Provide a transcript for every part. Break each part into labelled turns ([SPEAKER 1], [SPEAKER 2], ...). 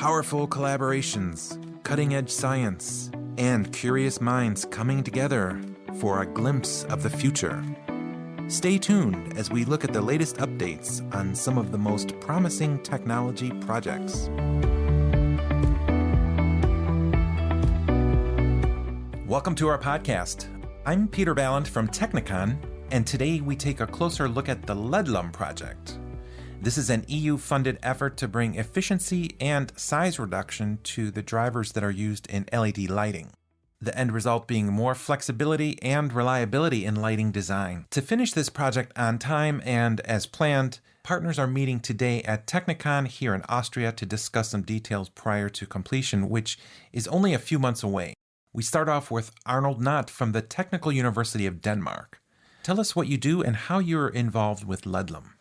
[SPEAKER 1] Powerful collaborations, cutting-edge science, and curious minds coming together for a glimpse of the future. Stay tuned as we look at the latest updates on some of the most promising technology projects. Welcome to our podcast. I'm Peter Ballant from Technicon, and today we take a closer look at the LEDLUM project. This is an EU-funded effort to bring efficiency and size reduction to the drivers that are used in LED lighting. The end result being more flexibility and reliability in lighting design. To finish this project on time and as planned, partners are meeting today at Technicon here in Austria to discuss some details prior to completion, which is only a few months away. We start off with Arnold Knott from the Technical University of Denmark. Tell us what you do and how you're involved with LEDLUM.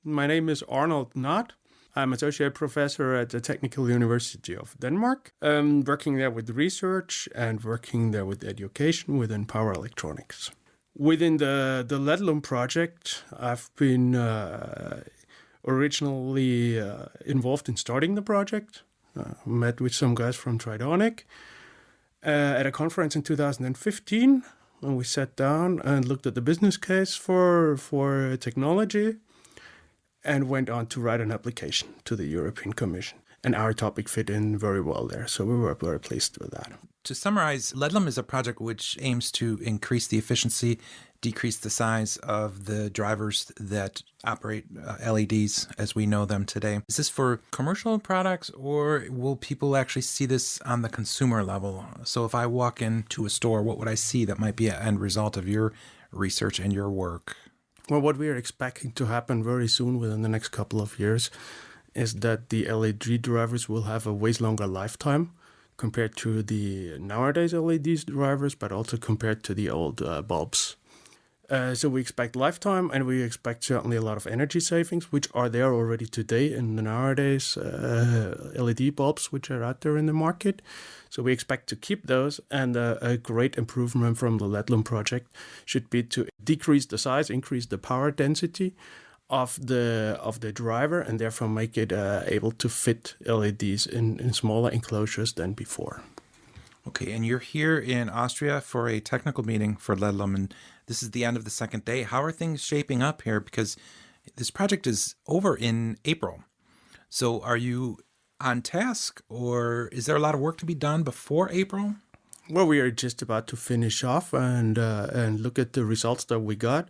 [SPEAKER 2] My name is Arnold Knott. I'm associate professor at the Technical University of Denmark, working there with research and working there with education within power electronics. Within the LEDLUM project, I've been originally involved in starting the project. Met with some guys from Tridonic at a conference in 2015, when we sat down and looked at the business case for technology, and went on to write an application to the European Commission. And our topic fit in very well there, so we were very pleased with that.
[SPEAKER 1] To summarize, LEDLUM is a project which aims to increase the efficiency, decrease the size of the drivers that operate LEDs as we know them today. Is this for commercial products, or will people actually see this on the consumer level? So if I walk into a store, what would I see that might be an end result of your research and your work?
[SPEAKER 2] Well, what we are expecting to happen very soon within the next couple of years is that the LED drivers will have a way longer lifetime compared to the nowadays LED drivers, but also compared to the old bulbs. So we expect lifetime, and we expect certainly a lot of energy savings, which are there already today in the nowadays LED bulbs, which are out there in the market. So we expect to keep those, and a great improvement from the LEDLUM project should be to decrease the size, increase the power density of the driver, and therefore make it able to fit LEDs in smaller enclosures than before.
[SPEAKER 1] Okay, and you're here in Austria for a technical meeting for LEDLUM, and this is the end of the second day. How are things shaping up here? Because this project is over in April. So are you on task, or is there a lot of work to be done before April?
[SPEAKER 2] Well, we are just about to finish off and look at the results that we got.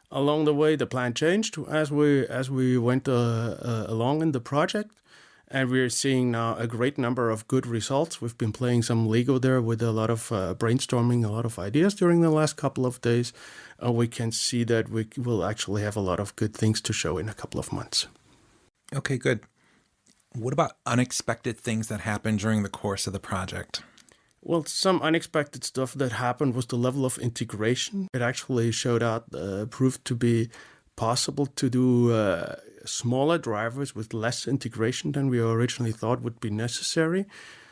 [SPEAKER 2] Along the way, the plan changed as we went along in the project. And we're seeing now a great number of good results. We've been playing some Lego there with a lot of brainstorming, a lot of ideas during the last couple of days. We can see that we will actually have a lot of good things to show in a couple of months.
[SPEAKER 1] Okay, good. What about unexpected things that happened during the course of the project?
[SPEAKER 2] Well, some unexpected stuff that happened was the level of integration. It actually proved to be possible to do smaller drivers with less integration than we originally thought would be necessary.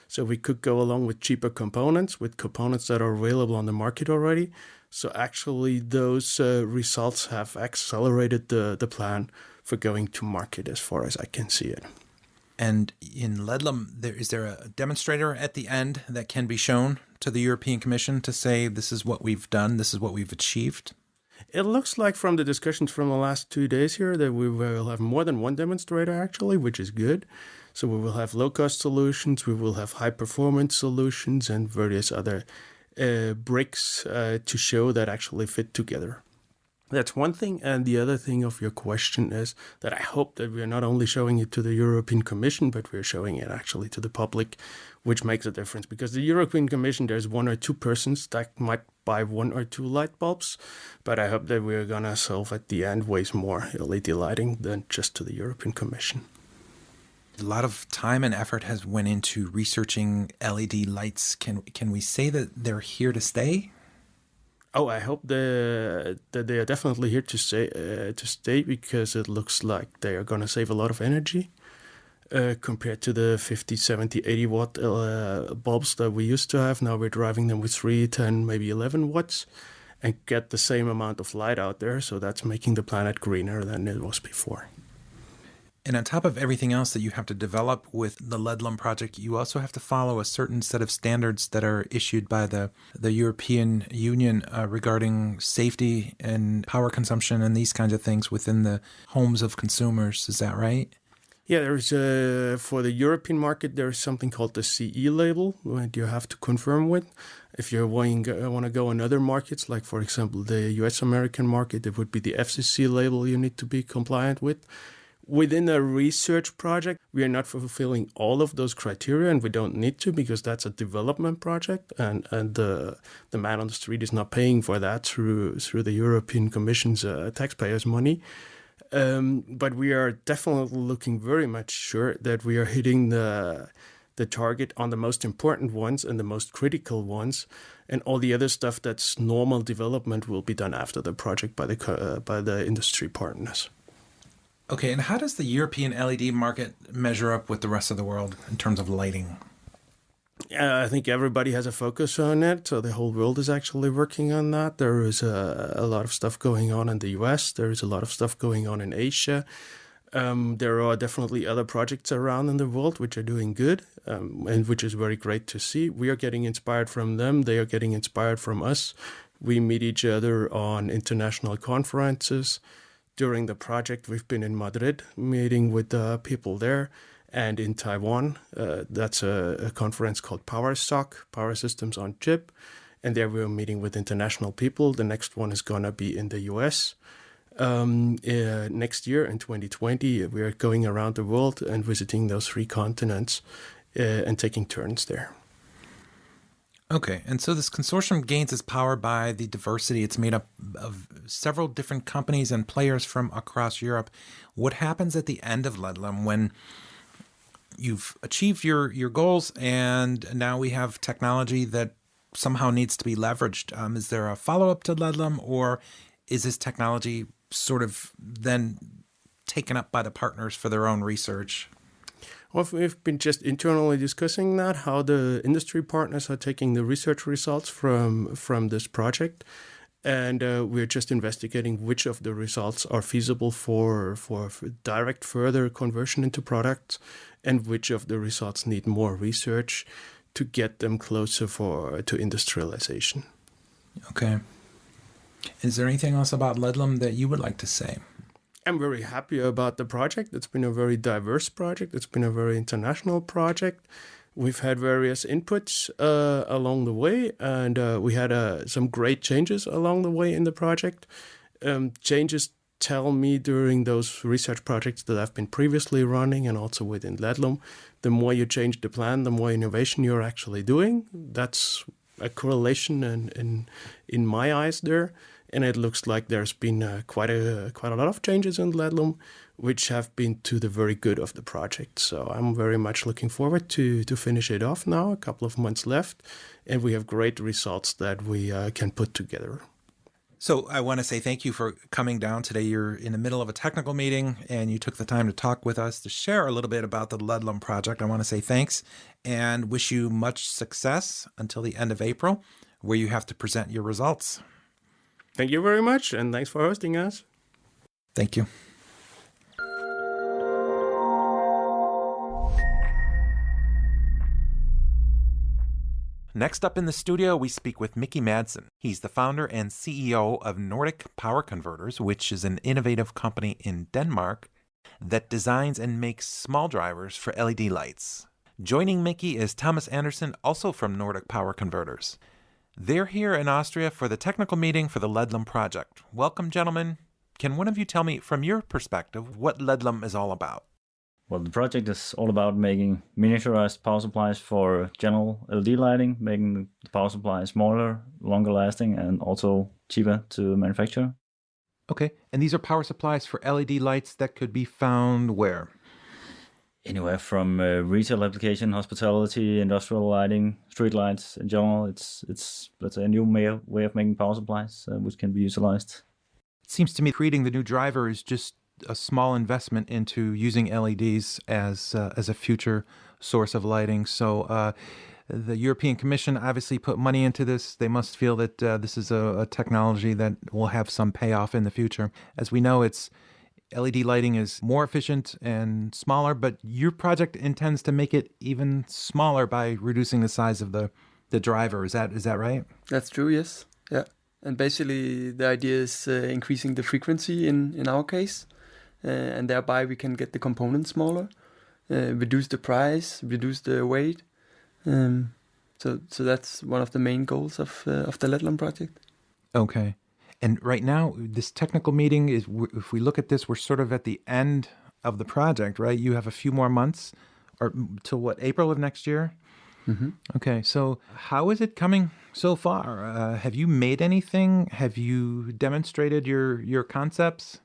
[SPEAKER 2] So we could go along with cheaper components, with components that are available on the market already. So actually those results have accelerated the plan for going to market as far as I can see it.
[SPEAKER 1] And in LEDLUM, is there a demonstrator at the end that can be shown to the European Commission to say this is what we've done, this is what we've achieved?
[SPEAKER 2] It looks like from the discussions from the last 2 days here that we will have more than one demonstrator actually, which is good. So we will have low-cost solutions, we will have high-performance solutions, and various other bricks to show that actually fit together. That's one thing. And the other thing of your question is that I hope that we are not only showing it to the European Commission, but we're showing it actually to the public, which makes a difference. Because the European Commission, there's one or two persons that might buy one or two light bulbs. But I hope that we're going to solve at the end ways more LED lighting than just to the European Commission.
[SPEAKER 1] A lot of time and effort has went into researching LED lights. Can we say that they're here to stay?
[SPEAKER 2] Oh, I hope that they are definitely here to stay because it looks like they are going to save a lot of energy compared to the 50, 70, 80 watt bulbs that we used to have. Now we're driving them with 3, 10, maybe 11 watts and get the same amount of light out there. So that's making the planet greener than it was before.
[SPEAKER 1] And on top of everything else that you have to develop with the LEDLUM project, you also have to follow a certain set of standards that are issued by the European Union regarding safety and power consumption and these kinds of things within the homes of consumers. Is that right?
[SPEAKER 2] Yeah, there's for the European market, there's something called the CE label that you have to confirm with. If you want to go in other markets, like for example the US American market, it would be the FCC label you need to be compliant with. Within a research project, we are not fulfilling all of those criteria, and we don't need to because that's a development project, and the man on the street is not paying for that through the European Commission's taxpayers' money. But we are definitely looking very much sure that we are hitting the target on the most important ones and the most critical ones, and all the other stuff that's normal development will be done after the project by the industry partners.
[SPEAKER 1] Okay, and how does the European LED market measure up with the rest of the world in terms of lighting?
[SPEAKER 2] I think everybody has a focus on it, so the whole world is actually working on that. There is a lot of stuff going on in the US. There is a lot of stuff going on in Asia. There are definitely other projects around in the world which are doing good, and which is very great to see. We are getting inspired from them. They are getting inspired from us. We meet each other on international conferences. During the project, we've been in Madrid meeting with people there, and in Taiwan. That's a conference called PowerSoc, Power Systems on Chip, and there we're meeting with international people. The next one is going to be in the US. Next year, in 2020, we are going around the world and visiting those 3 continents and taking turns there.
[SPEAKER 1] Okay, and so this consortium gains its power by the diversity. It's made up of several different companies and players from across Europe. What happens at the end of LEDLUM when you've achieved your goals and now we have technology that somehow needs to be leveraged? Is there a follow-up to LEDLUM, or is this technology sort of then taken up by the partners for their own research?
[SPEAKER 2] Well, we've been just internally discussing that, how the industry partners are taking the research results from this project. And we're just investigating which of the results are feasible for direct further conversion into products and which of the results need more research to get them closer to industrialization.
[SPEAKER 1] Okay. Is there anything else about LEDLUM that you would like to say?
[SPEAKER 2] I'm very happy about the project. It's been a very diverse project. It's been a very international project. We've had various inputs along the way, and we had some great changes along the way in the project. Changes tell me during those research projects that I've been previously running and also within LEDLUM, the more you change the plan, the more innovation you're actually doing. That's a correlation in my eyes there. And it looks like there's been quite a lot of changes in LEDLUM, which have been to the very good of the project. So I'm very much looking forward to finish it off now, a couple of months left, and we have great results that we can put together.
[SPEAKER 1] So I want to say thank you for coming down today. You're in the middle of a technical meeting, and you took the time to talk with us to share a little bit about the LEDLUM project. I want to say thanks and wish you much success until the end of April, where you have to present your results.
[SPEAKER 2] Thank you very much, and thanks for hosting us.
[SPEAKER 1] Thank you. Next up in the studio, we speak with Mickey Madsen. He's the founder and CEO of Nordic Power Converters, which is an innovative company in Denmark that designs and makes small drivers for LED lights. Joining Mickey is Thomas Anderson, also from Nordic Power Converters. They're here in Austria for the technical meeting for the LEDLUM project. Welcome, gentlemen. Can one of you tell me, from your perspective, what LEDLUM is all about?
[SPEAKER 3] Well, the project is all about making miniaturized power supplies for general LED lighting, making the power supply smaller, longer lasting, and also cheaper to manufacture.
[SPEAKER 1] Okay, and these are power supplies for LED lights that could be found where?
[SPEAKER 3] Anywhere from retail application, hospitality, industrial lighting, street lights in general. It's let's say a new way of making power supplies which can be utilized.
[SPEAKER 1] It seems to me creating the new driver is just a small investment into using LEDs as a future source of lighting. So the European Commission obviously put money into this. They must feel that this is a technology that will have some payoff in the future. As we know, it's LED lighting is more efficient and smaller, but your project intends to make it even smaller by reducing the size of the driver. Is that right?
[SPEAKER 4] That's true, yes. Yeah. And basically the idea is increasing the frequency in our case, and thereby we can get the components smaller, reduce the price, reduce the weight. So that's one of the main goals of the LEDLUM project.
[SPEAKER 1] Okay. And right now, this technical meeting is, if we look at this, we're sort of at the end of the project, right? You have a few more months, or till what, April of next year?
[SPEAKER 4] Mm-hmm.
[SPEAKER 1] Okay. So how is it coming so far? Have you made anything? Have you demonstrated your concepts?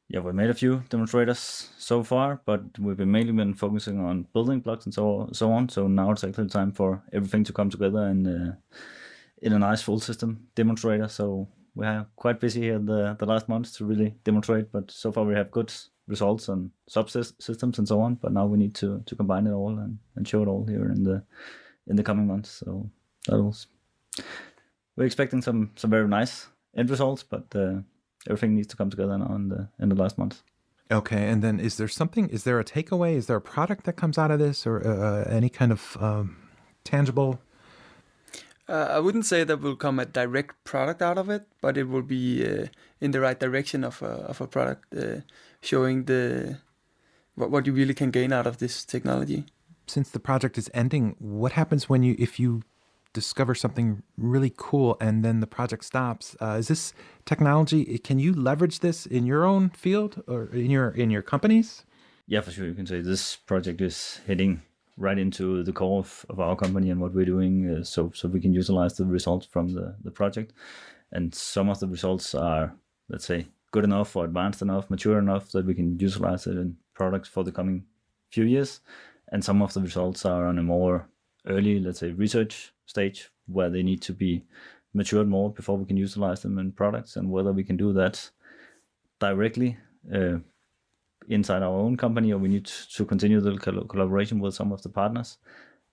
[SPEAKER 3] Yeah, we made a few demonstrators so far, but we've been focusing on building blocks and so on. So now it's actually time for everything to come together and in a nice full system demonstrator. So we are quite busy here the last months to really demonstrate, but so far we have good results on subsystems and so on. But now we need to combine it all and show it all here in the coming months. So we're expecting some very nice end results, but everything needs to come together now in the last month.
[SPEAKER 1] Okay, and then is there a takeaway? Is there a product that comes out of this, or any kind of tangible?
[SPEAKER 4] I wouldn't say that will come a direct product out of it, but it will be in the right direction of a product, showing what you really can gain out of this technology.
[SPEAKER 1] Since the project is ending, what happens if you discover something really cool and then the project stops? Is this technology? Can you leverage this in your own field or in your companies?
[SPEAKER 3] Yeah, for sure. You can say this project is heading right into the core of our company and what we're doing, so we can utilize the results from the project. And some of the results are, let's say, good enough or advanced enough, mature enough that we can utilize it in products for the coming few years. And some of the results are on a more early, let's say, research stage where they need to be matured more before we can utilize them in products. And whether we can do that directly inside our own company, or we need to continue the collaboration with some of the partners,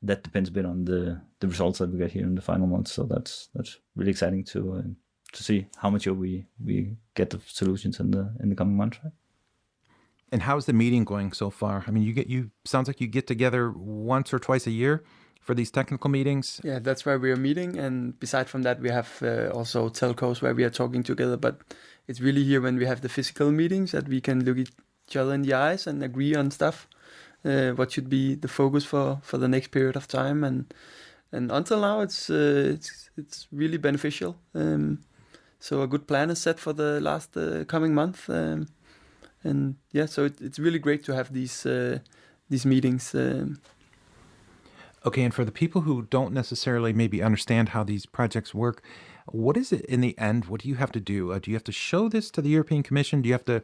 [SPEAKER 3] that depends a bit on the results that we get here in the final months. So that's really exciting to see how mature we get the solutions in the coming months. Right?
[SPEAKER 1] And how's the meeting going so far? I mean, sounds like you get together once or twice a year for these technical meetings.
[SPEAKER 4] Yeah, that's where we are meeting, and beside from that, we have also telcos where we are talking together. But it's really here when we have the physical meetings that we can look each other in the eyes and agree on stuff. What should be the focus for the next period of time, and until now it's really beneficial. So a good plan is set for the last coming month, and yeah, so it's really great to have these meetings.
[SPEAKER 1] Okay, and for the people who don't necessarily maybe understand how these projects work, what is it in the end? What do you have to do? Do you have to show this to the European Commission? Do you have to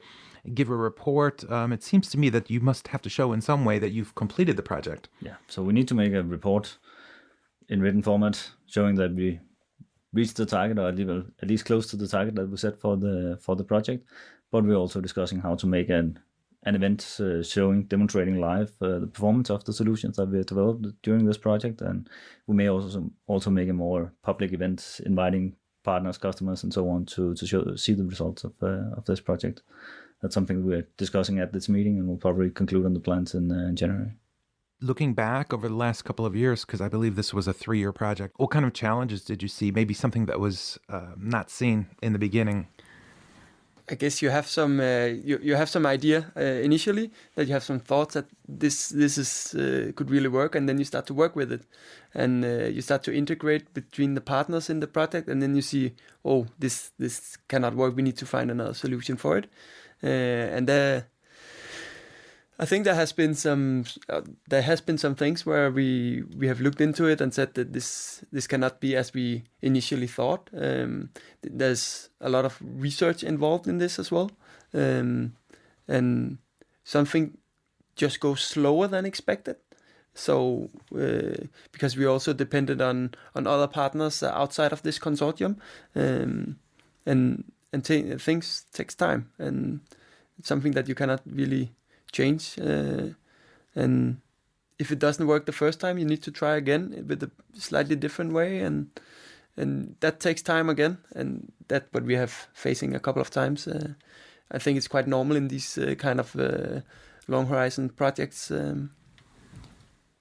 [SPEAKER 1] give a report? It seems to me that you must have to show in some way that you've completed the project.
[SPEAKER 3] Yeah, so we need to make a report in written format showing that we reached the target, or at least close to the target that we set for the project. But we're also discussing how to make an event demonstrating live the performance of the solutions that we have developed during this project. And we may also make a more public event, inviting partners, customers, and so on to see the results of this project. That's something we're discussing at this meeting, and we'll probably conclude on the plans in January.
[SPEAKER 1] Looking back over the last couple of years, because I believe this was a 3-year project, what kind of challenges did you see? Maybe something that was not seen in the beginning.
[SPEAKER 4] I guess you have some you have some idea initially, that you have some thoughts that this is could really work, and then you start to work with it, and you start to integrate between the partners in the project, and then you see, oh, this cannot work. We need to find another solution for it, and I think there has been some things where we have looked into it and said that this cannot be as we initially thought. There's a lot of research involved in this as well, and something just goes slower than expected. So because we also depended on other partners outside of this consortium, and things takes time, and it's something that you cannot really change, and if it doesn't work the first time, you need to try again with a slightly different way, and that takes time again, and that what we have facing a couple of times. I think it's quite normal in these kind of long horizon projects.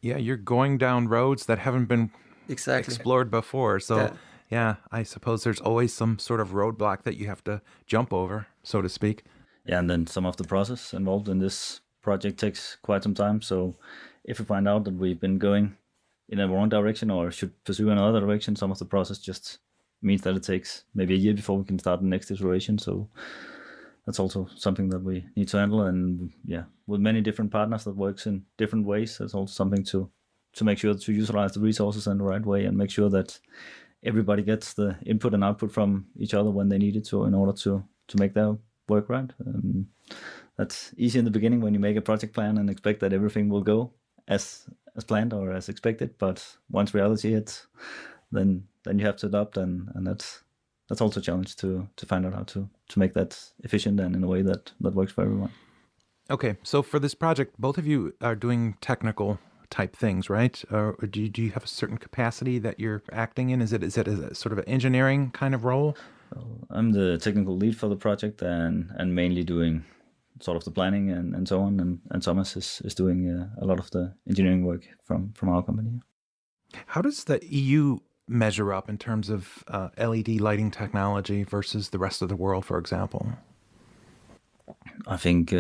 [SPEAKER 1] Yeah, you're going down roads that haven't been
[SPEAKER 4] Exactly.
[SPEAKER 1] explored before. So, yeah, I suppose there's always some sort of roadblock that you have to jump over, so to speak.
[SPEAKER 3] Yeah, and then some of the process involved in this project takes quite some time. So if we find out that we've been going in a wrong direction or should pursue another direction, some of the process just means that it takes maybe a year before we can start the next iteration. So that's also something that we need to handle. And yeah, with many different partners that works in different ways, it's also something to make sure to utilize the resources in the right way and make sure that everybody gets the input and output from each other when they need it to in order to make their work right. That's easy in the beginning when you make a project plan and expect that everything will go as planned or as expected. But once reality hits, then you have to adapt, and that's also a challenge to find out how to make that efficient and in a way that works for everyone.
[SPEAKER 1] Okay, so for this project, both of you are doing technical type things, right? Or do you have a certain capacity that you're acting in? Is it a sort of an engineering kind of role?
[SPEAKER 3] I'm the technical lead for the project and mainly doing sort of the planning and so on. And Thomas is doing a lot of the engineering work from our company.
[SPEAKER 1] How does the EU measure up in terms of LED lighting technology versus the rest of the world, for example?
[SPEAKER 3] I think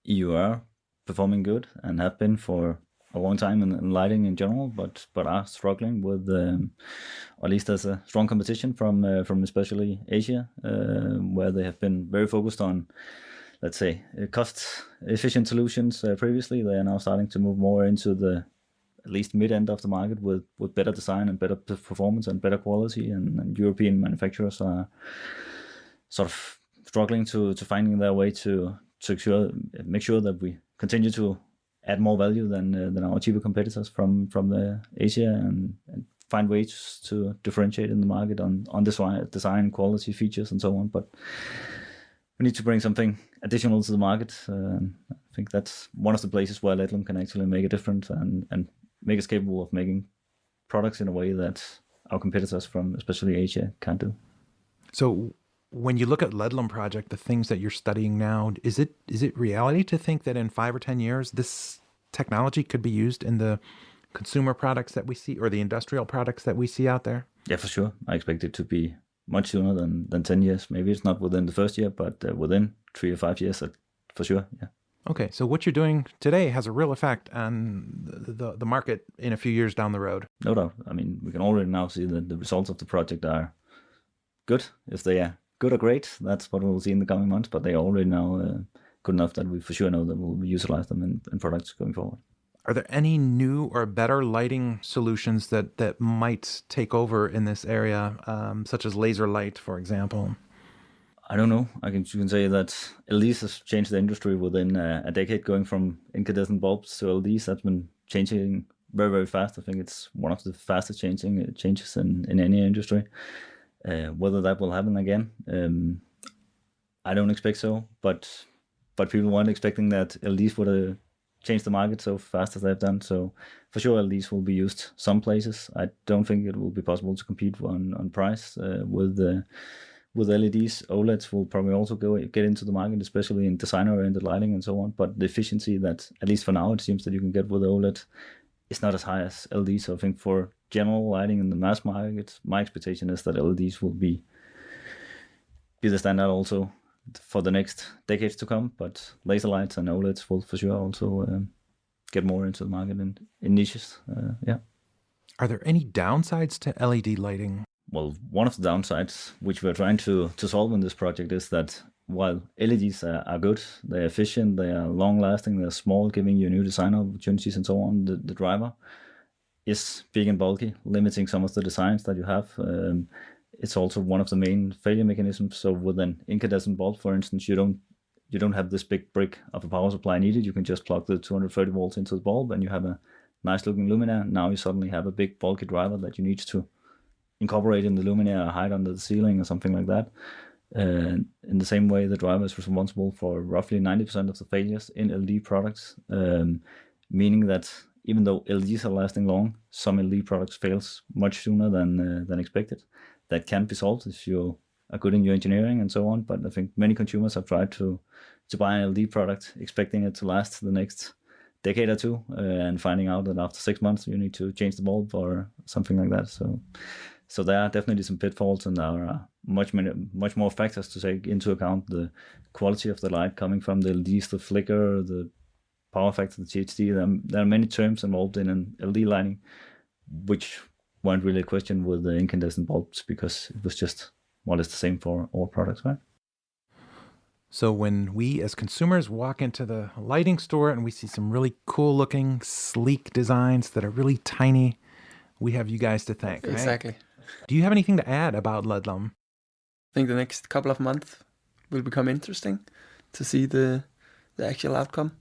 [SPEAKER 3] EU are performing good and have been for a long time in lighting in general, but are struggling with, or at least there's a strong competition from especially Asia, where they have been very focused on, let's say, cost-efficient solutions previously. They are now starting to move more into the at least mid-end of the market with better design and better performance and better quality, and European manufacturers are sort of struggling to finding their way to make sure that we continue to add more value than our cheaper competitors from the Asia and find ways to differentiate in the market on design, quality, features, and so on. But we need to bring something additional to the market. I think that's one of the places where LEDLUM can actually make a difference and make us capable of making products in a way that our competitors from especially Asia can't do.
[SPEAKER 1] So when you look at LEDLUM Project, the things that you're studying now, is it reality to think that in 5 or 10 years, this technology could be used in the consumer products that we see or the industrial products that we see out there?
[SPEAKER 3] Yeah, for sure. I expect it to be much sooner than 10 years. Maybe it's not within the first year, but within 3 or 5 years, for sure, yeah.
[SPEAKER 1] Okay, so what you're doing today has a real effect on the market in a few years down the road.
[SPEAKER 3] No doubt. I mean, we can already now see that the results of the project are good. If they are good or great, that's what we'll see in the coming months, but they are already now good enough that we for sure know that we'll utilize them in products going forward.
[SPEAKER 1] Are there any new or better lighting solutions that might take over in this area, such as laser light, for example?
[SPEAKER 3] I don't know. You can say that LEDs has changed the industry within a decade, going from incandescent bulbs to LEDs. That's been changing very, very fast. I think it's one of the fastest changes in any industry. Whether that will happen again, I don't expect so. But people weren't expecting that LEDs would change the market so fast as they've done. So for sure, LEDs will be used some places. I don't think it will be possible to compete on price with LEDs. OLEDs will probably also get into the market, especially in designer-oriented lighting and so on. But the efficiency that, at least for now, it seems that you can get with OLED is not as high as LEDs. So I think for general lighting in the mass market, my expectation is that LEDs will be the standard also for the next decades to come. But laser lights and OLEDs will for sure also get more into the market in niches. Yeah.
[SPEAKER 1] Are there any downsides to LED lighting?
[SPEAKER 3] Well, one of the downsides which we're trying to solve in this project is that while LEDs are good, they're efficient, they are long-lasting, they're small, giving you new design opportunities and so on, the driver is big and bulky, limiting some of the designs that you have. It's also one of the main failure mechanisms. So with an incandescent bulb, for instance, you don't have this big brick of a power supply needed. You can just plug the 230 volts into the bulb and you have a nice-looking luminaire. Now you suddenly have a big bulky driver that you need to incorporate in the luminaire or hide under the ceiling or something like that. In the same way, the driver is responsible for roughly 90% of the failures in LED products, meaning that even though LEDs are lasting long, some LED products fails much sooner than expected. That can be solved if you are good in your engineering and so on. But I think many consumers have tried to buy an LED product expecting it to last the next decade or two, and finding out that after 6 months you need to change the bulb or something like that. So there are definitely some pitfalls, and there are much more factors to take into account: the quality of the light coming from the LEDs, the flicker, the power factor, the THD. There are many terms involved in an LED lighting, which weren't really a question with the incandescent bulbs, because it was just more or less the same for all products, right?
[SPEAKER 1] So when we as consumers walk into the lighting store and we see some really cool looking, sleek designs that are really tiny, we have you guys to thank, right?
[SPEAKER 4] Exactly.
[SPEAKER 1] Do you have anything to add about LEDLUM?
[SPEAKER 4] I think the next couple of months will become interesting to see the actual outcome,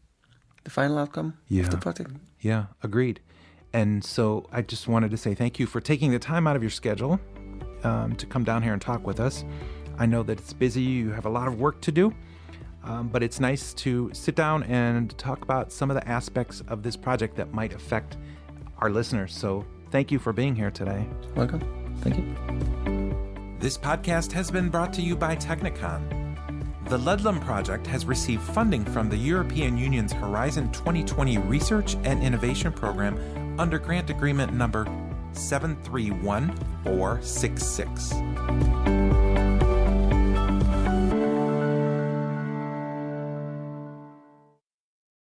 [SPEAKER 4] the final outcome of the project.
[SPEAKER 1] Yeah, agreed. And so I just wanted to say thank you for taking the time out of your schedule to come down here and talk with us. I know that it's busy, you have a lot of work to do, but it's nice to sit down and talk about some of the aspects of this project that might affect our listeners. So thank you for being here today.
[SPEAKER 4] Welcome.
[SPEAKER 3] Thank you.
[SPEAKER 1] This podcast has been brought to you by Technicon. The LEDLUM project has received funding from the European Union's Horizon 2020 Research and Innovation Program under grant agreement number 731466.